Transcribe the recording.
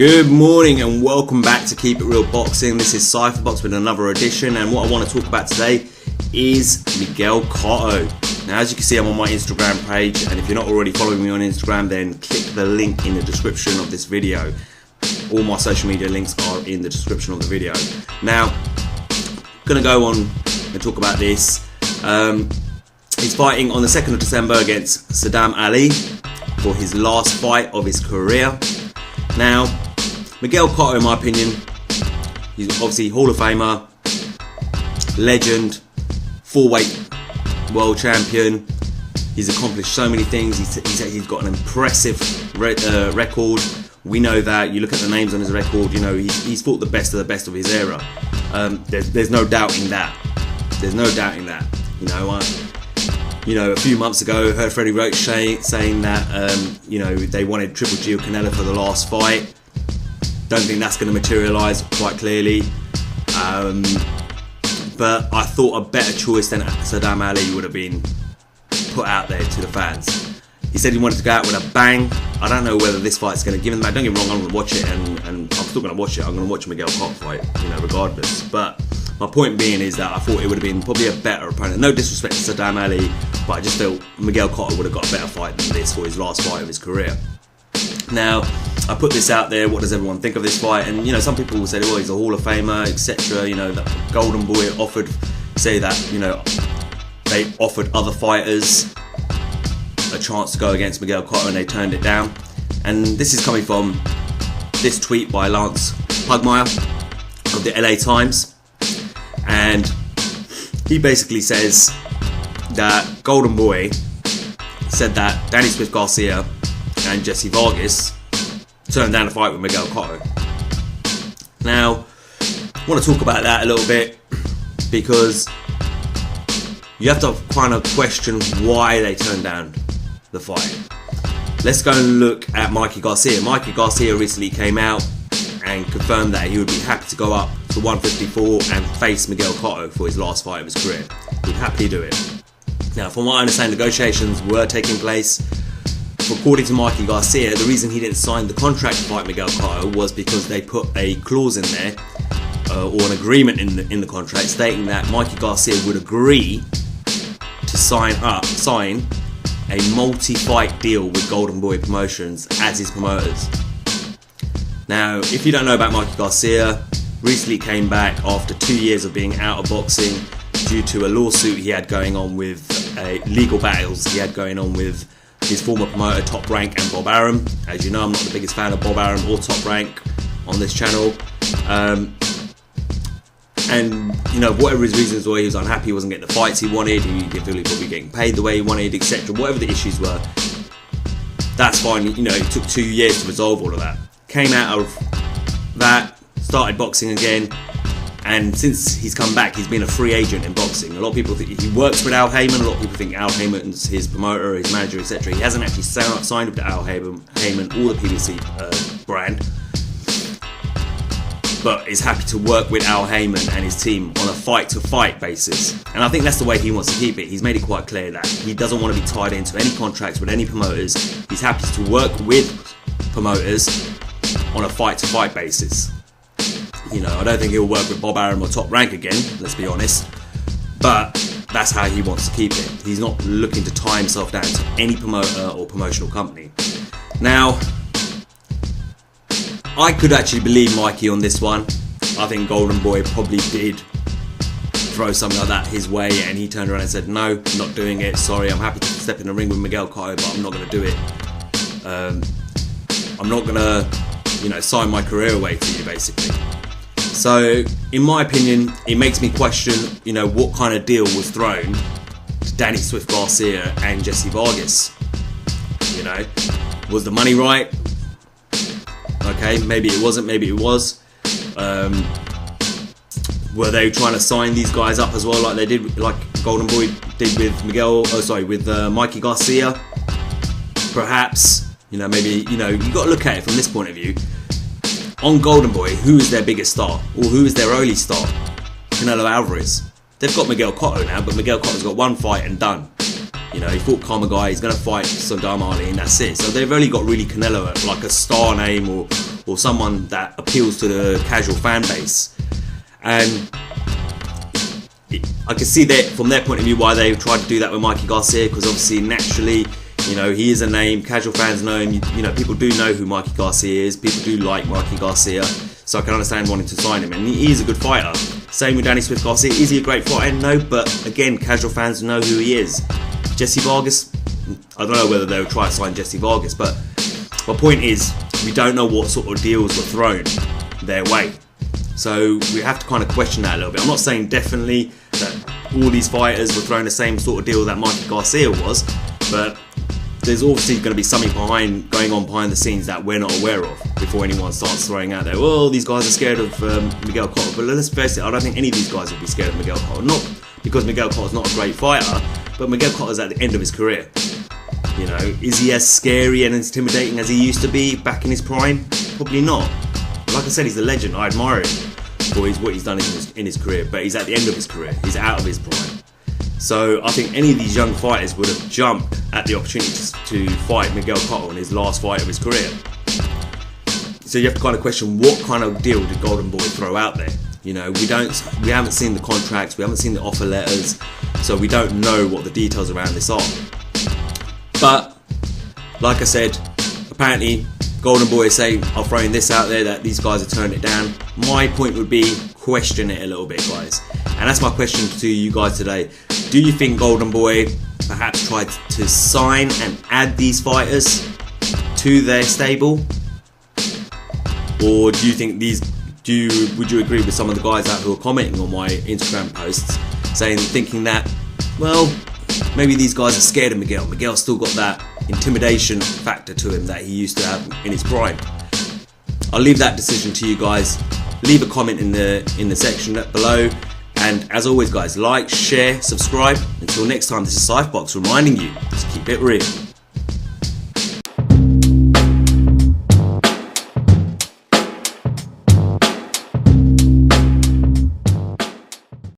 Good morning and welcome back to Keep It Real Boxing. This is Cypherbox with another edition, and what I want to talk about today is Miguel Cotto. Now, as you can see, I'm on my Instagram page, and if you're not already following me on Instagram, then click the link in the description of this video. All my social media links are in the description of the video. Now, I'm going to go on and talk about this. He's fighting on the 2nd of December against Sadam Ali for his last fight of his career. Now, Miguel Cotto, in my opinion, he's obviously Hall of Famer, legend, 4-weight world champion. He's accomplished so many things. He's got an impressive record. We know that. You look at the names on his record, you know, he's fought the best of his era. There's no doubting that. There's no doubting that. You know, a few months ago, I heard Freddie Roach saying that, you know, they wanted Triple G or Canelo for the last fight. Don't think that's going to materialise quite clearly. But I thought a better choice than Sadam Ali would have been put out there to the fans. He said he wanted to go out with a bang. I don't know whether this fight's going to give him that. Don't get me wrong, I'm going to watch it, and I'm still going to watch it. I'm going to watch Miguel Cotto fight, you know, regardless. But my point being is that I thought it would have been probably a better opponent. No disrespect to Sadam Ali, but I just felt Miguel Cotto would have got a better fight than this for his last fight of his career. Now, I put this out there, what does everyone think of this fight? And, you know, some people will say, well, he's a Hall of Famer, etc. You know, that Golden Boy say that, you know, they offered other fighters a chance to go against Miguel Cotto and they turned it down. And this is coming from this tweet by Lance Pugmire of the LA Times. And he basically says that Golden Boy said that Danny Smith Garcia and Jessie Vargas turned down a fight with Miguel Cotto. Now, I want to talk about that a little bit because you have to kind of question why they turned down the fight. Let's go and look at Mikey Garcia. Mikey Garcia recently came out and confirmed that he would be happy to go up to 154 and face Miguel Cotto for his last fight of his career. He'd happily do it. Now, from what I understand, negotiations were taking place. According to Mikey Garcia, the reason he didn't sign the contract to fight Miguel Cotto was because they put a clause in there, or an agreement in the contract, stating that Mikey Garcia would agree to sign a multi-fight deal with Golden Boy Promotions as his promoters. Now, if you don't know about Mikey Garcia, recently came back after 2 years of being out of boxing due to a lawsuit he had going on with legal battles he had going on with his former promoter Top Rank and Bob Arum. As you know, I'm not the biggest fan of Bob Arum or Top Rank on this channel. And, you know, whatever his reasons were, he was unhappy, he wasn't getting the fights he wanted, he didn't feel he was probably getting paid the way he wanted, etc. Whatever the issues were, that's fine. You know, it took 2 years to resolve all of that. Came out of that, started boxing again, and since he's come back, he's been a free agent in boxing. A lot of people think he works with Al Heyman. A lot of people think Al Heyman's his promoter, his manager, etc. He hasn't actually signed up to Al Heyman or the PBC brand, but is happy to work with Al Heyman and his team on a fight-to-fight basis. And I think that's the way he wants to keep it. He's made it quite clear that he doesn't want to be tied into any contracts with any promoters. He's happy to work with promoters on a fight-to-fight basis. You know, I don't think he'll work with Bob Arum or Top Rank again, let's be honest. But that's how he wants to keep it. He's not looking to tie himself down to any promoter or promotional company. Now, I could actually believe Mikey on this one. I think Golden Boy probably did throw something like that his way, and he turned around and said, no, I'm not doing it. Sorry, I'm happy to step in the ring with Miguel Cotto, but I'm not going to do it. I'm not going to, you know, sign my career away to you, basically. So, in my opinion, it makes me question, you know, what kind of deal was thrown to Danny Swift Garcia and Jessie Vargas. You know, was the money right? Okay, maybe it wasn't, maybe it was. Were they trying to sign these guys up as well, like they did, like Golden Boy did with Mikey Garcia? Perhaps, you know, maybe, you know, you got to look at it from this point of view. On Golden Boy, who is their biggest star, or who is their only star? Canelo Alvarez. They've got Miguel Cotto now, but Miguel Cotto's got one fight and done. You know, he fought Kamagai, he's going to fight Sadam Ali, and that's it. So they've only got really Canelo, like a star name or or someone that appeals to the casual fan base. And I can see that from their point of view why they tried to do that with Mikey Garcia, because obviously naturally, you know, he is a name, casual fans know him, you know, people do know who Mikey Garcia is, people do like Mikey Garcia, so I can understand wanting to sign him, and he is a good fighter. Same with Danny Swift Garcia. Is he a great fighter? No, but again, casual fans know who he is. Jessie Vargas, I don't know whether they'll try to sign Jessie Vargas, but my point is, we don't know what sort of deals were thrown their way. So we have to kind of question that a little bit. I'm not saying definitely that all these fighters were throwing the same sort of deal that Mikey Garcia was, but there's obviously going to be something going on behind the scenes that we're not aware of before anyone starts throwing out there, well, these guys are scared of Miguel Cotto. But let's face it, I don't think any of these guys would be scared of Miguel Cotto. Not because Miguel Cotto's not a great fighter, but Miguel Cotto's at the end of his career. You know, is he as scary and intimidating as he used to be back in his prime? Probably not. Like I said, he's a legend. I admire him for what he's done in his career, but he's at the end of his career. He's out of his prime. So I think any of these young fighters would have jumped at the opportunity to fight Miguel Cotto in his last fight of his career. So you have to kind of question, what kind of deal did Golden Boy throw out there? You know, we haven't seen the contracts, we haven't seen the offer letters, so we don't know what the details around this are. But like I said, apparently Golden Boy is saying, I'm throwing this out there, that these guys are turning it down. My point would be, question it a little bit, guys. And that's my question to you guys today. Do you think Golden Boy perhaps tried to sign and add these fighters to their stable? Or do you think would you agree with some of the guys out who are commenting on my Instagram posts, thinking that, well, maybe these guys are scared of Miguel. Miguel's still got that intimidation factor to him that he used to have in his prime. I'll leave that decision to you guys. Leave a comment in the section below. And as always, guys, like, share, subscribe. Until next time, this is Cyphbox reminding you, just keep it real.